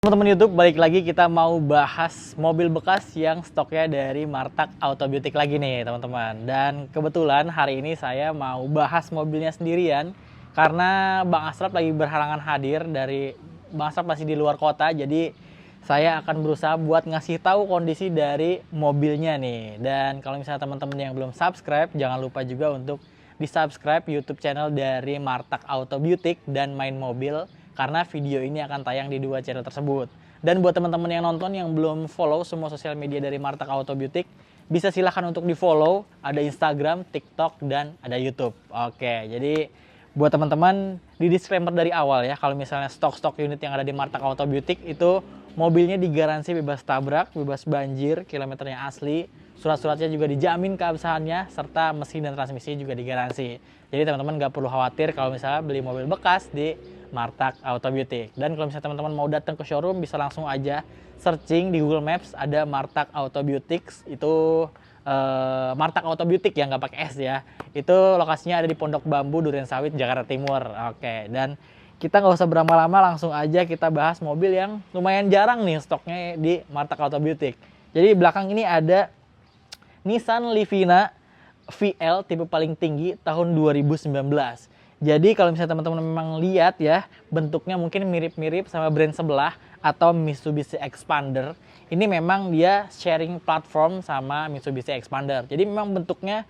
Teman-teman YouTube, balik lagi kita mau bahas mobil bekas yang stoknya dari Martak Auto Beautic lagi nih teman-teman. Dan kebetulan hari ini saya mau bahas mobilnya sendirian karena Bang Asraf lagi berhalangan hadir. Bang Asraf masih di luar kota, jadi saya akan berusaha buat ngasih tahu kondisi dari mobilnya nih. Dan kalau misalnya teman-teman yang belum subscribe, jangan lupa juga untuk di subscribe YouTube channel dari Martak Auto Beautic dan Main Mobil, karena video ini akan tayang di dua channel tersebut. Dan buat teman-teman yang nonton yang belum follow semua sosial media dari Martak Auto Beautic, bisa silahkan untuk di follow. Ada Instagram, TikTok, dan ada YouTube. Oke, jadi buat teman-teman, di disclaimer dari awal ya, kalau misalnya stok-stok unit yang ada di Martak Auto Beautic itu mobilnya digaransi bebas tabrak, bebas banjir, kilometernya asli, surat-suratnya juga dijamin keabsahannya, serta mesin dan transmisi juga digaransi. Jadi teman-teman nggak perlu khawatir kalau misalnya beli mobil bekas di Martak Auto Beautic. Dan kalau misalnya teman-teman mau datang ke showroom, bisa langsung aja searching di Google Maps, ada Martak Auto Beautic. Itu Martak Auto Beautic ya, nggak pakai S ya. Itu lokasinya ada di Pondok Bambu, Durensawit, Jakarta Timur. Oke, dan kita nggak usah berlama-lama, langsung aja kita bahas mobil yang lumayan jarang nih stoknya di Martak Auto Beautic. Jadi belakang ini ada Nissan Livina VL tipe paling tinggi tahun 2019. Jadi kalau misalnya teman-teman memang lihat ya, bentuknya mungkin mirip-mirip sama brand sebelah atau Mitsubishi Expander. Ini memang dia sharing platform sama Mitsubishi Expander. Jadi memang bentuknya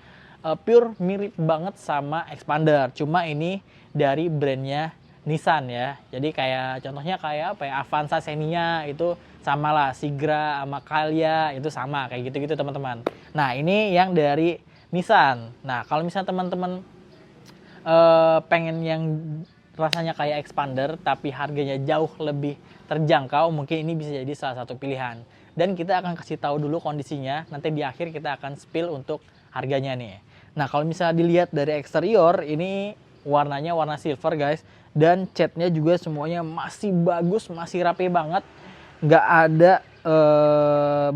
pure mirip banget sama Expander. Cuma ini dari brandnya Nissan ya. Jadi kayak contohnya kayak apa ya, Avanza Xenia itu sama lah, Sigra sama Calya itu sama kayak gitu-gitu teman-teman. Nah, ini yang dari Nissan. Nah, kalau misalnya teman-teman pengen yang rasanya kayak Expander tapi harganya jauh lebih terjangkau, mungkin ini bisa jadi salah satu pilihan. Dan kita akan kasih tahu dulu kondisinya, nanti di akhir kita akan spill untuk harganya nih. Nah, kalau misalnya dilihat dari eksterior, ini warnanya warna silver guys, dan catnya juga semuanya masih bagus, masih rapi banget, nggak ada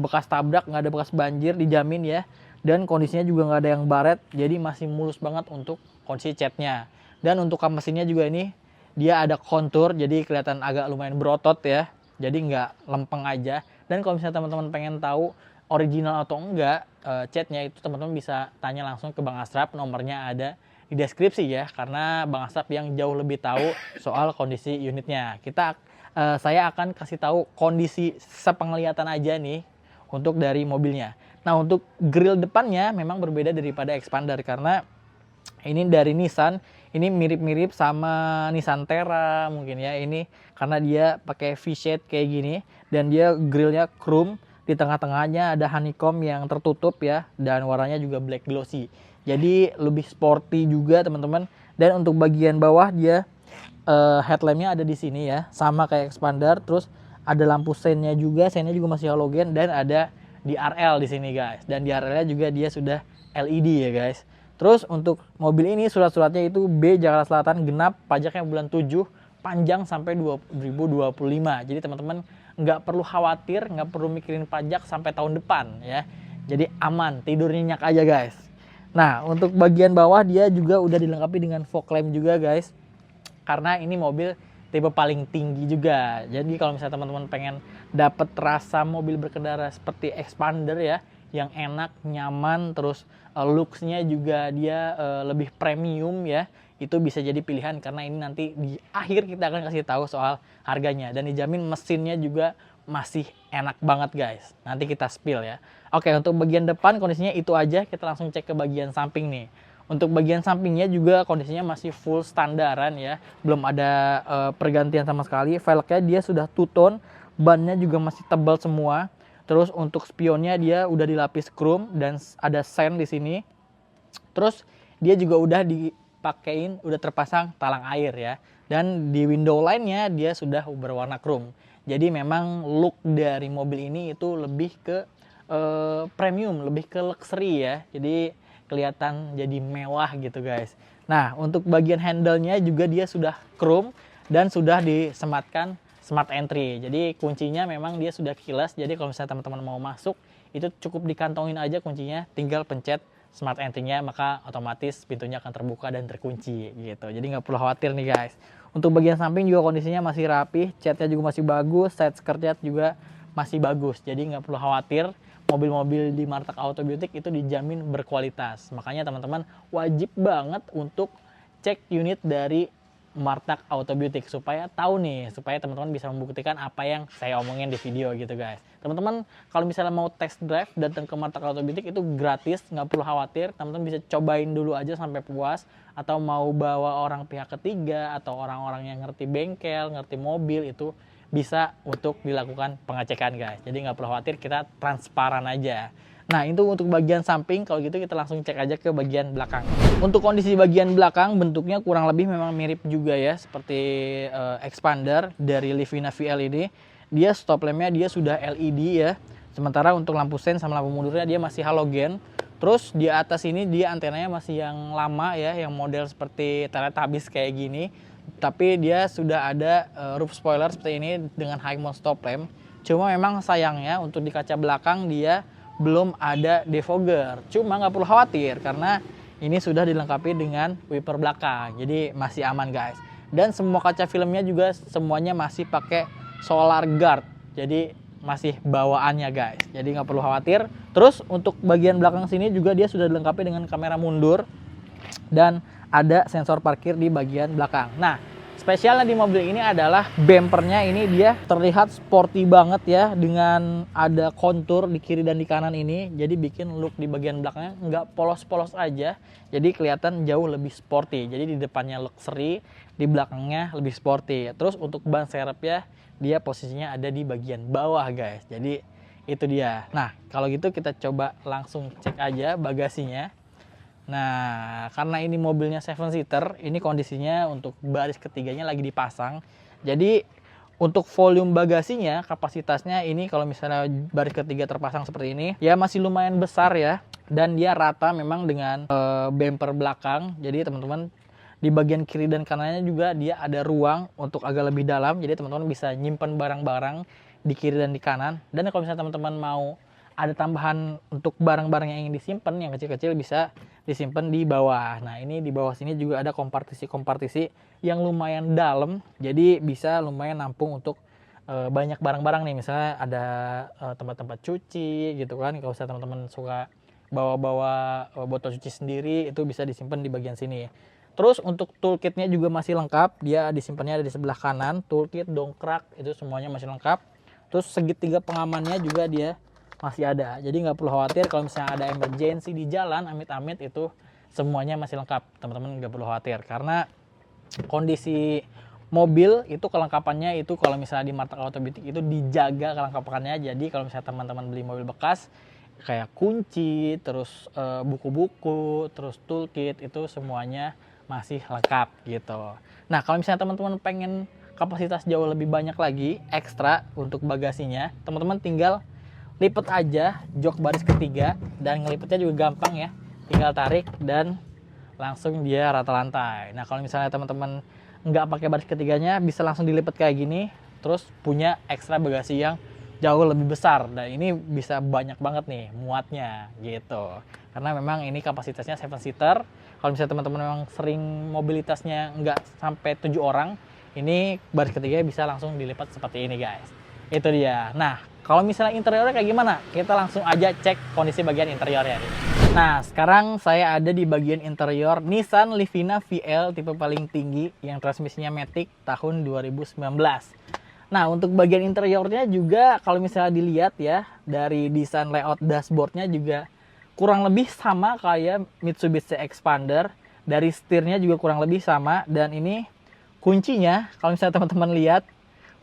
bekas tabrak, nggak ada bekas banjir, dijamin ya. Dan kondisinya juga nggak ada yang baret, jadi masih mulus banget untuk kondisi catnya. Dan untuk kap mesinnya juga ini dia ada kontur, jadi kelihatan agak lumayan berotot ya, jadi nggak lempeng aja. Dan kalau misalnya teman-teman pengen tahu original atau enggak catnya, itu teman-teman bisa tanya langsung ke Bang Asraf, nomornya ada di deskripsi ya, karena Bang Asraf yang jauh lebih tahu soal kondisi unitnya. Saya akan kasih tahu kondisi sepenglihatan aja nih untuk dari mobilnya. Nah, untuk grill depannya memang berbeda daripada Expander karena ini dari Nissan, ini mirip-mirip sama Nissan Terra mungkin ya. Ini karena dia pakai V-shade kayak gini dan dia grillnya chrome, di tengah-tengahnya ada honeycomb yang tertutup ya, dan warnanya juga black glossy. Jadi lebih sporty juga teman-teman. Dan untuk bagian bawah dia headlampnya ada di sini ya, sama kayak Expander. Terus ada lampu seinnya juga masih halogen, dan ada DRL di sini guys. Dan DRL-nya juga dia sudah LED ya guys. Terus untuk mobil ini surat-suratnya itu B Jakarta Selatan, genap, pajaknya bulan 7, panjang sampai 2025. Jadi teman-teman nggak perlu khawatir, nggak perlu mikirin pajak sampai tahun depan ya. Jadi aman, tidur nyenyak aja guys. Nah, untuk bagian bawah dia juga udah dilengkapi dengan fog lamp juga guys, karena ini mobil tipe paling tinggi juga. Jadi kalau misalnya teman-teman pengen dapat rasa mobil berkendara seperti Expander ya, yang enak, nyaman, terus looks-nya juga dia lebih premium ya, itu bisa jadi pilihan. Karena ini nanti di akhir kita akan kasih tahu soal harganya, dan dijamin mesinnya juga masih enak banget guys. Nanti kita spill ya. Oke, untuk bagian depan kondisinya itu aja. Kita langsung cek ke bagian samping nih. Untuk bagian sampingnya juga kondisinya masih full standaran ya, belum ada pergantian sama sekali. Velgnya dia sudah two-tone, bannya juga masih tebal semua. Terus untuk spionnya dia udah dilapis chrome dan ada sen di sini. Terus dia juga udah dipakein, udah terpasang talang air ya. Dan di window line-nya dia sudah berwarna chrome. Jadi memang look dari mobil ini itu lebih ke premium, lebih ke luxury ya. Jadi kelihatan jadi mewah gitu guys. Nah, untuk bagian handle-nya juga dia sudah chrome dan sudah disematkan smart entry. Jadi kuncinya memang dia sudah keyless. Jadi kalau misalnya teman-teman mau masuk, itu cukup dikantongin aja kuncinya, tinggal pencet smart entry-nya, maka otomatis pintunya akan terbuka dan terkunci gitu. Jadi nggak perlu khawatir nih guys. Untuk bagian samping juga kondisinya masih rapi, catnya juga masih bagus, side skirt juga masih bagus. Jadi nggak perlu khawatir, mobil-mobil di Martak Autobutik itu dijamin berkualitas. Makanya teman-teman wajib banget untuk cek unit dari Martak Autobutik supaya tahu nih, supaya teman-teman bisa membuktikan apa yang saya omongin di video gitu guys. Teman-teman kalau misalnya mau test drive datang ke Martak Autobutik itu gratis, nggak perlu khawatir. Teman-teman bisa cobain dulu aja sampai puas, atau mau bawa orang pihak ketiga atau orang-orang yang ngerti bengkel, ngerti mobil, itu bisa untuk dilakukan pengecekan guys. Jadi nggak perlu khawatir, kita transparan aja. Nah itu untuk bagian samping. Kalau gitu kita langsung cek aja ke bagian belakang. Untuk kondisi bagian belakang bentuknya kurang lebih memang mirip juga ya, seperti expander dari Livina VL ini. Dia stop lampnya dia sudah LED ya, sementara untuk lampu sen sama lampu mundurnya dia masih halogen. Terus di atas ini dia antenanya masih yang lama ya, yang model seperti Teletubbies kayak gini, tapi dia sudah ada roof spoiler seperti ini dengan high mount stop lamp. Cuma memang sayangnya untuk di kaca belakang dia belum ada defogger. Cuma nggak perlu khawatir karena ini sudah dilengkapi dengan wiper belakang, jadi masih aman guys. Dan semua kaca filmnya juga semuanya masih pakai solar guard, jadi masih bawaannya guys, jadi nggak perlu khawatir. Terus untuk bagian belakang sini juga dia sudah dilengkapi dengan kamera mundur dan ada sensor parkir di bagian belakang. Nah spesialnya di mobil ini adalah bumpernya ini dia terlihat sporty banget ya, dengan ada kontur di kiri dan di kanan ini, jadi bikin look di bagian belakangnya nggak polos-polos aja, jadi kelihatan jauh lebih sporty. Jadi di depannya luxury, di belakangnya lebih sporty. Terus untuk ban serep ya, dia posisinya ada di bagian bawah guys, jadi itu dia. Nah kalau gitu kita coba langsung cek aja bagasinya. Nah, karena ini mobilnya 7-seater, ini kondisinya untuk baris ketiganya lagi dipasang. Jadi untuk volume bagasinya, kapasitasnya ini kalau misalnya baris ketiga terpasang seperti ini, ya masih lumayan besar ya. Dan dia rata memang dengan bumper belakang. Jadi teman-teman di bagian kiri dan kanannya juga dia ada ruang untuk agak lebih dalam. Jadi teman-teman bisa nyimpen barang-barang di kiri dan di kanan. Dan kalau misalnya teman-teman mau ada tambahan untuk barang-barang yang ingin disimpan, yang kecil-kecil bisa disimpan di bawah. Nah ini di bawah sini juga ada kompartisi-kompartisi yang lumayan dalam, jadi bisa lumayan nampung untuk banyak barang-barang nih. Misalnya ada tempat-tempat cuci gitu kan, kalau misalnya teman-teman suka bawa-bawa botol cuci sendiri, itu bisa disimpan di bagian sini. Terus untuk toolkitnya juga masih lengkap, dia disimpannya ada di sebelah kanan. Toolkit, dongkrak, itu semuanya masih lengkap. Terus segitiga pengamannya juga dia masih ada, jadi nggak perlu khawatir kalau misalnya ada emergency di jalan, amit-amit, itu semuanya masih lengkap. Teman-teman nggak perlu khawatir karena kondisi mobil itu kelengkapannya itu kalau misalnya di Martak Autobutik itu dijaga kelengkapannya. Jadi kalau misalnya teman-teman beli mobil bekas kayak kunci, terus buku-buku, terus toolkit, itu semuanya masih lengkap gitu. Nah kalau misalnya teman-teman pengen kapasitas jauh lebih banyak lagi ekstra untuk bagasinya, teman-teman tinggal lipet aja jok baris ketiga, dan ngelipetnya juga gampang ya, tinggal tarik dan langsung dia rata lantai. Nah kalau misalnya teman-teman nggak pakai baris ketiganya, bisa langsung dilipet kayak gini, terus punya ekstra bagasi yang jauh lebih besar, dan ini bisa banyak banget nih muatnya gitu, karena memang ini kapasitasnya 7-seater. Kalau misalnya teman-teman memang sering mobilitasnya nggak sampai 7 orang, ini baris ketiga bisa langsung dilipat seperti ini guys. Itu dia. Nah kalau misalnya interiornya kayak gimana, kita langsung aja cek kondisi bagian interiornya. Nah sekarang saya ada di bagian interior Nissan Livina VL tipe paling tinggi yang transmisinya Matic tahun 2019. Nah untuk bagian interiornya juga kalau misalnya dilihat ya, dari desain layout dashboardnya juga kurang lebih sama kayak Mitsubishi Expander. Dari setirnya juga kurang lebih sama, dan ini kuncinya kalau misalnya teman-teman lihat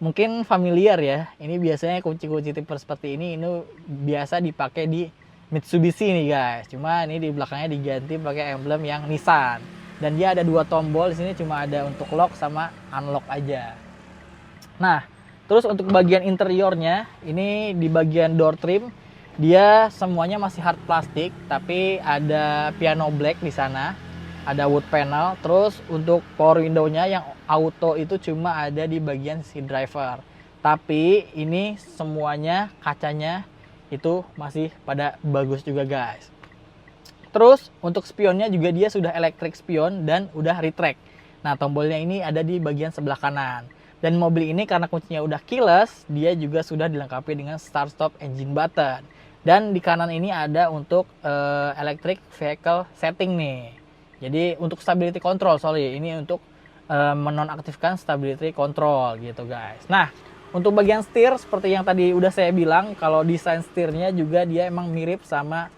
mungkin familiar ya, ini biasanya kunci-kunci tipe seperti ini biasa dipakai di Mitsubishi nih guys. Cuma ini di belakangnya diganti pakai emblem yang Nissan, dan dia ada 2 tombol di sini, cuma ada untuk lock sama unlock aja. Nah terus untuk bagian interiornya ini di bagian door trim dia semuanya masih hard plastik, tapi ada piano black di sana, ada wood panel. Terus untuk power window-nya yang auto itu cuma ada di bagian si driver, tapi ini semuanya kacanya itu masih pada bagus juga guys. Terus untuk spionnya juga dia sudah electric spion dan udah retract. Nah, tombolnya ini ada di bagian sebelah kanan. Dan mobil ini karena kuncinya udah keyless, dia juga sudah dilengkapi dengan start stop engine button. Dan di kanan ini ada untuk electric vehicle setting nih. Jadi untuk stability control, sorry, ini untuk menonaktifkan stability control gitu guys. Nah, untuk bagian setir seperti yang tadi udah saya bilang, kalau desain setirnya juga dia emang mirip sama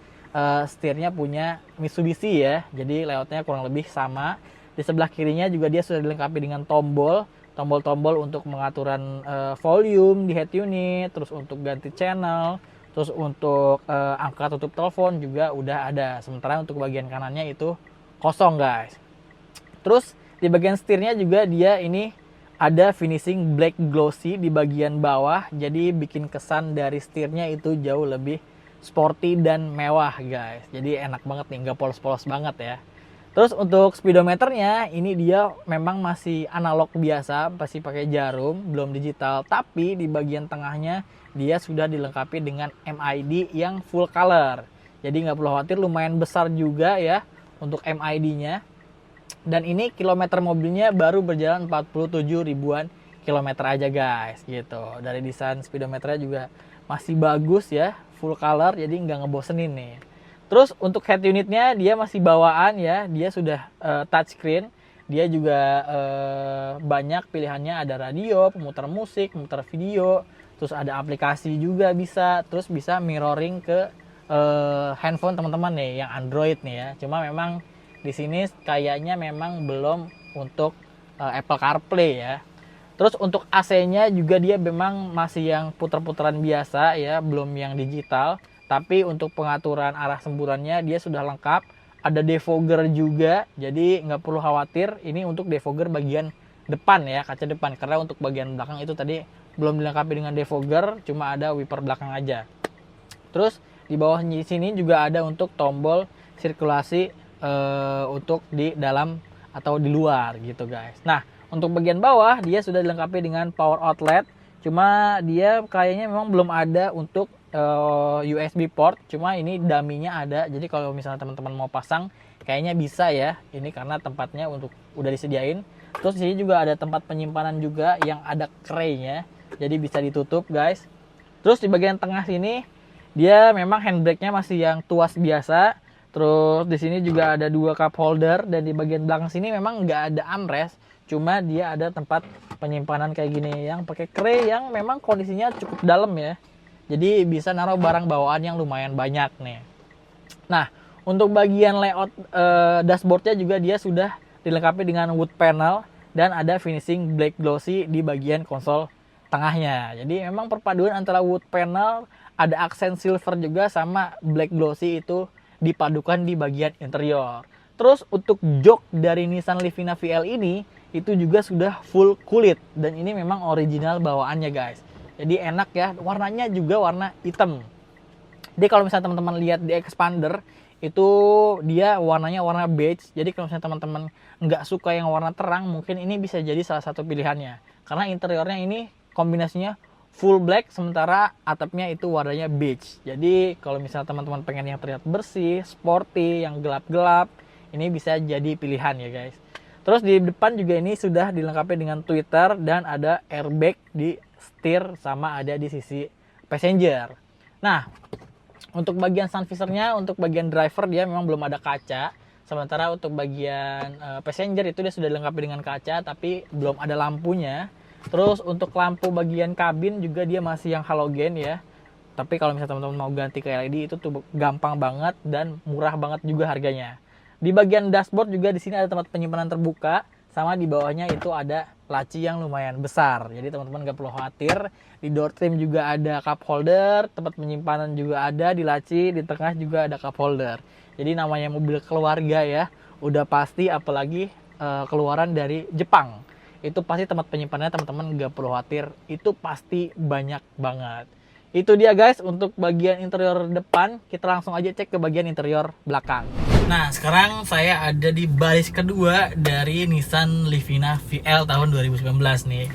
setirnya punya Mitsubishi ya. Jadi layoutnya kurang lebih sama. Di sebelah kirinya juga dia sudah dilengkapi dengan tombol-tombol untuk pengaturan volume di head unit, terus untuk ganti channel, terus untuk angka tutup telepon juga udah ada. Sementara untuk bagian kanannya itu kosong guys. Terus di bagian setirnya juga dia ini ada finishing black glossy di bagian bawah, jadi bikin kesan dari setirnya itu jauh lebih sporty dan mewah guys. Jadi enak banget nih, nggak polos-polos banget ya. Terus untuk speedometernya ini dia memang masih analog biasa, masih pakai jarum, belum digital. Tapi di bagian tengahnya dia sudah dilengkapi dengan MID yang full color. Jadi nggak perlu khawatir, lumayan besar juga ya untuk MID-nya. Dan ini kilometer mobilnya baru berjalan 47 ribuan kilometer aja guys gitu. Dari desain speedometernya juga masih bagus ya, full color, jadi nggak ngebosenin nih. Terus untuk head unitnya dia masih bawaan ya, dia sudah touchscreen. Dia juga banyak pilihannya, ada radio, pemutar musik, pemutar video, terus ada aplikasi juga bisa, terus bisa mirroring ke handphone teman-teman nih yang Android nih ya. Cuma memang di sini kayaknya memang belum untuk Apple CarPlay ya. Terus untuk AC-nya juga dia memang masih yang putar-putaran biasa ya, belum yang digital. Tapi untuk pengaturan arah semburannya dia sudah lengkap. Ada defogger juga, jadi nggak perlu khawatir. Ini untuk defogger bagian depan ya, kaca depan. Karena untuk bagian belakang itu tadi belum dilengkapi dengan defogger, cuma ada wiper belakang aja. Terus di bawah sini juga ada untuk tombol sirkulasi untuk di dalam atau di luar gitu guys. Nah, untuk bagian bawah dia sudah dilengkapi dengan power outlet. Cuma dia kayaknya memang belum ada untuk USB port, cuma ini dummy-nya ada. Jadi kalau misalnya teman-teman mau pasang kayaknya bisa ya. Ini karena tempatnya untuk udah disediain. Terus di sini juga ada tempat penyimpanan juga yang ada tray-nya. Jadi bisa ditutup, guys. Terus di bagian tengah sini dia memang handbrake-nya masih yang tuas biasa. Terus di sini juga ada 2 cup holder dan di bagian belakang sini memang nggak ada armrest, cuma dia ada tempat penyimpanan kayak gini yang pakai tray yang memang kondisinya cukup dalam ya. Jadi bisa naruh barang bawaan yang lumayan banyak nih. Nah, untuk bagian layout dashboardnya juga dia sudah dilengkapi dengan wood panel dan ada finishing black glossy di bagian konsol tengahnya. Jadi memang perpaduan antara wood panel, ada aksen silver juga sama black glossy itu dipadukan di bagian interior. Terus untuk jok dari Nissan Livina VL ini itu juga sudah full kulit dan ini memang original bawaannya guys. Jadi enak ya, warnanya juga warna hitam. Jadi kalau misalnya teman-teman lihat di Expander itu dia warnanya warna beige. Jadi kalau misalnya teman-teman nggak suka yang warna terang, mungkin ini bisa jadi salah satu pilihannya. Karena interiornya ini kombinasinya full black, sementara atapnya itu warnanya beige. Jadi kalau misalnya teman-teman pengen yang terlihat bersih, sporty, yang gelap-gelap, ini bisa jadi pilihan ya guys. Terus di depan juga ini sudah dilengkapi dengan tweeter dan ada airbag di setir sama ada di sisi passenger. Nah, untuk bagian sun visornya, untuk bagian driver dia memang belum ada kaca. Sementara untuk bagian passenger itu dia sudah dilengkapi dengan kaca tapi belum ada lampunya. Terus untuk lampu bagian kabin juga dia masih yang halogen ya. Tapi kalau misalnya teman-teman mau ganti ke LED itu tuh gampang banget dan murah banget juga harganya. Di bagian dashboard juga di sini ada tempat penyimpanan terbuka, sama di bawahnya itu ada laci yang lumayan besar. Jadi teman-teman gak perlu khawatir. Di door trim juga ada cup holder, tempat penyimpanan juga ada di laci, di tengah juga ada cup holder. Jadi namanya mobil keluarga ya, udah pasti apalagi keluaran dari Jepang. Itu pasti tempat penyimpanannya teman-teman gak perlu khawatir, itu pasti banyak banget. Itu dia guys untuk bagian interior depan. Kita langsung aja cek ke bagian interior belakang. Nah, sekarang saya ada di baris kedua dari Nissan Livina VL tahun 2019 nih.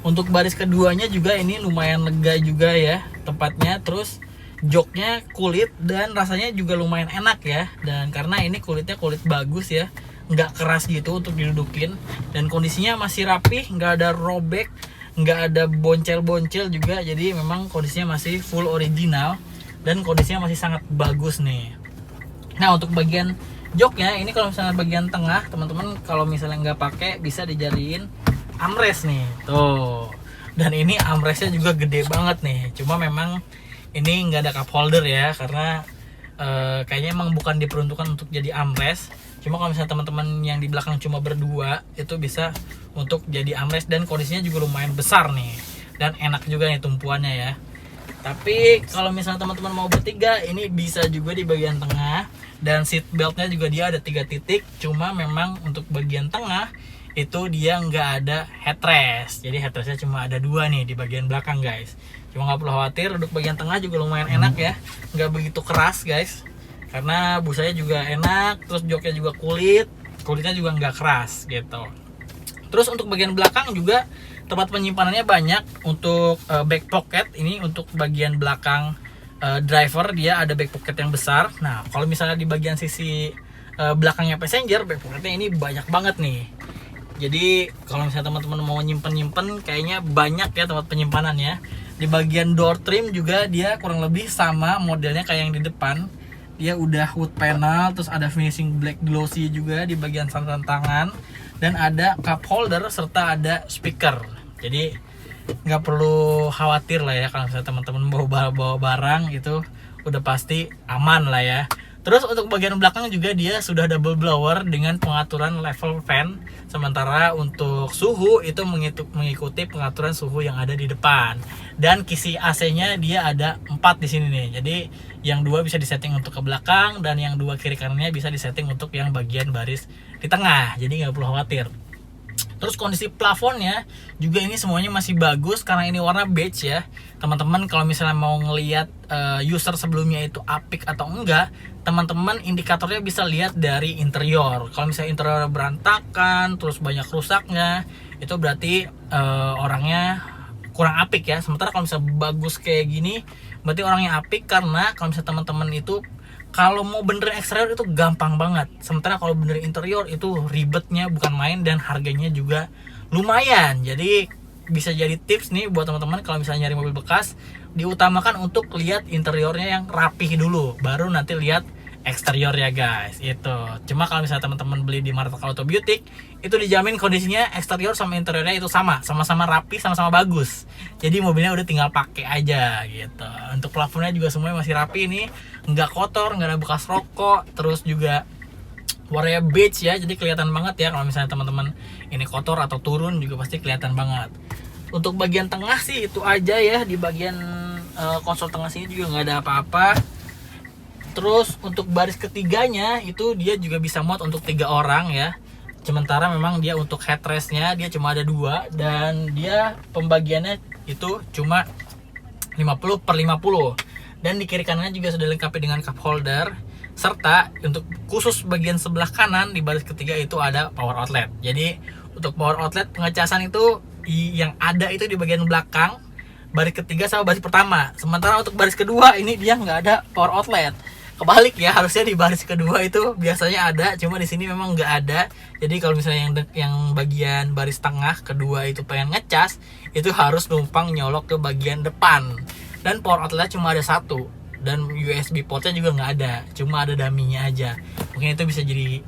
Untuk baris keduanya juga ini lumayan lega juga ya tempatnya. Terus joknya kulit dan rasanya juga lumayan enak ya. Dan karena ini kulitnya kulit bagus ya, nggak keras gitu untuk didudukin, dan kondisinya masih rapih, nggak ada robek, nggak ada boncel-boncel juga. Jadi memang kondisinya masih full original dan kondisinya masih sangat bagus nih. Nah, untuk bagian joknya ini, kalau misalnya bagian tengah teman-teman kalau misalnya nggak pakai bisa dijadiin armrest nih tuh. Dan ini armrestnya juga gede banget nih, cuma memang ini nggak ada cup holder ya, karena kayaknya emang bukan diperuntukkan untuk jadi armrest. Cuma kalau misalnya teman-teman yang di belakang cuma berdua, itu bisa untuk jadi armrest, dan kondisinya juga lumayan besar nih, dan enak juga nih tumpuannya ya. Tapi kalau misalnya teman-teman mau bertiga, ini bisa juga di bagian tengah, dan seat beltnya juga dia ada 3 titik. Cuma memang untuk bagian tengah itu dia nggak ada headrest, jadi headrestnya cuma ada 2 nih di bagian belakang guys. Cuma nggak perlu khawatir, duduk bagian tengah juga lumayan enak ya, nggak begitu keras guys, karena busanya juga enak, terus joknya juga kulitnya juga nggak keras gitu. Terus untuk bagian belakang juga tempat penyimpanannya banyak. Untuk back pocket ini, untuk bagian belakang driver dia ada back pocket yang besar. Nah, kalau misalnya di bagian sisi belakangnya passenger, back pocketnya ini banyak banget nih. Jadi kalau misalnya teman-teman mau nyimpen kayaknya banyak ya tempat penyimpanannya. Di bagian door trim juga dia kurang lebih sama modelnya kayak yang di depan. Dia udah wood panel, terus ada finishing black glossy juga di bagian santan tangan, dan ada cup holder serta ada speaker. Jadi nggak perlu khawatir lah ya, kalau misalnya teman-teman bawa barang itu udah pasti aman lah ya. Terus untuk bagian belakang juga dia sudah double blower dengan pengaturan level fan. Sementara untuk suhu itu mengikuti pengaturan suhu yang ada di depan. Dan kisi AC-nya dia ada 4 di sini nih. Jadi yang 2 bisa disetting untuk ke belakang, dan yang 2 kiri kanannya bisa disetting untuk yang bagian baris di tengah. Jadi nggak perlu khawatir. Terus kondisi plafonnya juga ini semuanya masih bagus karena ini warna beige ya. Teman-teman kalau misalnya mau ngelihat user sebelumnya itu apik atau enggak, teman-teman indikatornya bisa lihat dari interior. Kalau misalnya interior berantakan, terus banyak rusaknya, itu berarti orangnya kurang apik ya. Sementara kalau misalnya bagus kayak gini, berarti orangnya apik, karena kalau misalnya teman-teman itu kalau mau benerin eksterior itu gampang banget. Sementara kalau benerin interior itu ribetnya bukan main, dan harganya juga lumayan. Jadi bisa jadi tips nih buat teman-teman kalau misalnya nyari mobil bekas, diutamakan untuk lihat interiornya yang rapih dulu, baru nanti lihat eksterior ya guys. Itu cuma kalau misalnya teman-teman beli di Martak Auto Beauty, itu dijamin kondisinya eksterior sama interiornya itu sama-sama rapi, sama-sama bagus. Jadi mobilnya udah tinggal pakai aja gitu. Untuk plafonnya juga semuanya masih rapi nih, nggak kotor, nggak ada bekas rokok. Terus juga warnanya beige ya, jadi kelihatan banget ya kalau misalnya teman-teman ini kotor atau turun juga pasti kelihatan banget. Untuk bagian tengah sih itu aja ya. Di bagian konsol tengah sini juga nggak ada apa-apa. Terus untuk baris ketiganya itu dia juga bisa muat untuk 3 orang ya. Sementara memang dia untuk headrestnya dia cuma ada 2, dan dia pembagiannya itu cuma 50/50. Dan di kiri kanannya juga sudah dilengkapi dengan cup holder, serta untuk khusus bagian sebelah kanan di baris ketiga itu ada power outlet. Jadi untuk power outlet pengecasan itu yang ada itu di bagian belakang baris ketiga sama baris pertama. Sementara untuk baris kedua ini dia nggak ada power outlet. Kebalik ya, harusnya di baris kedua itu biasanya ada, cuma di sini memang nggak ada. Jadi kalau misalnya yang bagian baris tengah kedua itu pengen ngecas, itu harus numpang nyolok ke bagian depan. Dan power outlet cuma ada 1, dan USB portnya juga nggak ada, cuma ada dummy-nya aja. Mungkin itu bisa jadi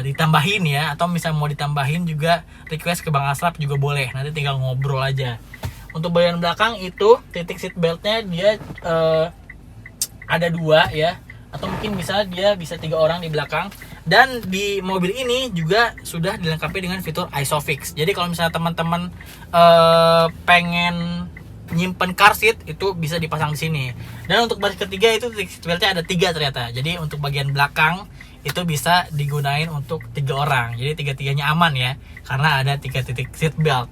ditambahin ya, atau misalnya mau ditambahin juga request ke Bang Aslap juga boleh, nanti tinggal ngobrol aja. Untuk bagian belakang itu titik seat beltnya dia ada 2 ya, atau mungkin bisa 3 orang di belakang. Dan di mobil ini juga sudah dilengkapi dengan fitur ISOFIX. Jadi kalau misalnya teman-teman pengen nyimpen car seat itu bisa dipasang di sini. Dan untuk baris ketiga itu titik seat beltnya ada 3 ternyata. Jadi untuk bagian belakang itu bisa digunain untuk 3 orang. Jadi 3-3-nya aman ya, karena ada 3 titik seat belt.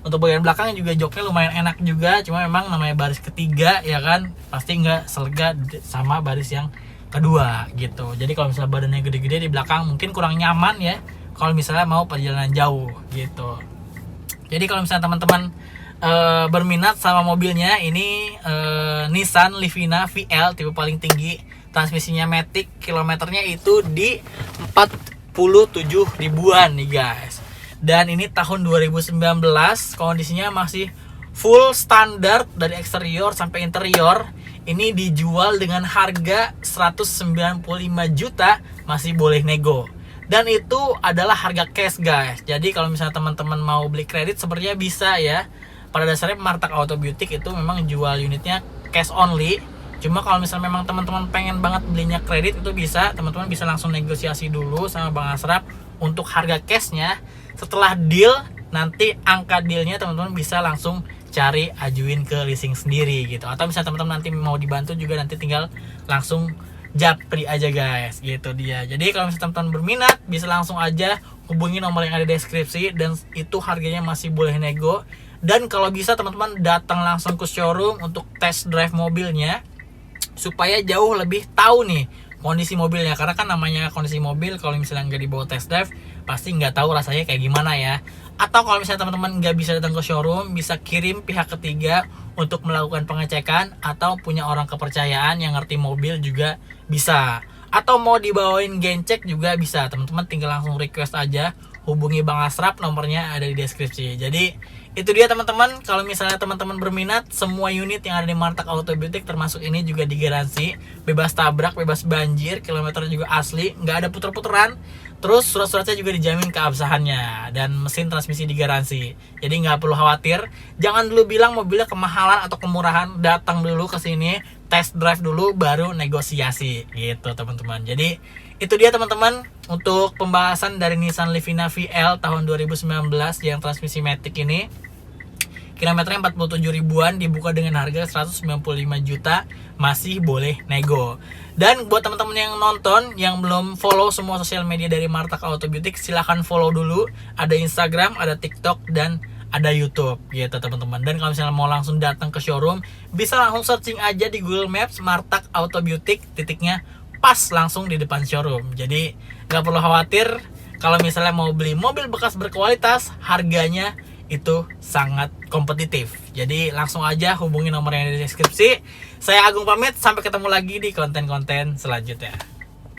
Untuk bagian belakang juga joknya lumayan enak juga, cuma memang namanya baris ketiga ya kan, pasti nggak selega sama baris yang kedua gitu. Jadi kalau misalnya badannya gede-gede di belakang mungkin kurang nyaman ya kalau misalnya mau perjalanan jauh gitu. Jadi kalau misalnya teman-teman berminat sama mobilnya, ini Nissan Livina VL tipe paling tinggi, transmisinya matic, kilometernya itu di 47 ribuan nih guys. Dan ini tahun 2019, kondisinya masih full standar dari eksterior sampai interior. Ini dijual dengan harga 195 juta, masih boleh nego. Dan itu adalah harga cash guys. Jadi kalau misalnya teman-teman mau beli kredit sepertinya bisa ya. Pada dasarnya Martak Auto Beauty itu memang jual unitnya cash only. Cuma kalau misalnya memang teman-teman pengen banget belinya kredit, itu bisa, teman-teman bisa langsung negosiasi dulu sama Bang Asraf untuk harga cashnya. Setelah deal, nanti angka dealnya teman-teman bisa langsung cari ajuin ke leasing sendiri gitu. Atau misalnya teman-teman nanti mau dibantu juga, nanti tinggal langsung japri aja guys, gitu dia. Jadi kalau misalnya teman-teman berminat, bisa langsung aja hubungi nomor yang ada di deskripsi, dan itu harganya masih boleh nego. Dan kalau bisa teman-teman datang langsung ke showroom untuk test drive mobilnya, supaya jauh lebih tahu nih kondisi mobilnya. Karena kan namanya kondisi mobil, kalau misalnya nggak dibawa test drive, pasti nggak tahu rasanya kayak gimana ya. Atau kalau misalnya teman-teman nggak bisa datang ke showroom, bisa kirim pihak ketiga untuk melakukan pengecekan, atau punya orang kepercayaan yang ngerti mobil juga bisa. Atau mau dibawain gencek juga bisa, teman-teman tinggal langsung request aja, hubungi Bang Asraf, nomornya ada di deskripsi. Jadi itu dia teman-teman, kalau misalnya teman-teman berminat, semua unit yang ada di Martak Auto Beauty termasuk ini juga digaransi bebas tabrak, bebas banjir, kilometer juga asli, nggak ada puter-puteran. Terus surat-suratnya juga dijamin keabsahannya, dan mesin transmisi digaransi. Jadi nggak perlu khawatir. Jangan dulu bilang mobilnya kemahalan atau kemurahan, datang dulu ke sini, test drive dulu, baru negosiasi gitu teman-teman. Jadi itu dia teman-teman untuk pembahasan dari Nissan Livina VL tahun 2019 yang transmisi matic ini. Kilometernya 47 ribuan, dibuka dengan harga 195 juta, masih boleh nego. Dan buat teman-teman yang nonton, yang belum follow semua sosial media dari Martak Auto Beauty, silahkan follow dulu. Ada Instagram, ada TikTok, dan ada YouTube gitu teman-teman. Dan kalau misalnya mau langsung datang ke showroom, bisa langsung searching aja di Google Maps Martak Auto Beauty, titiknya pas langsung di depan showroom. Jadi nggak perlu khawatir kalau misalnya mau beli mobil bekas berkualitas, harganya itu sangat kompetitif. Jadi langsung aja hubungi nomor yang ada di deskripsi. Saya Agung pamit, sampai ketemu lagi di konten-konten selanjutnya.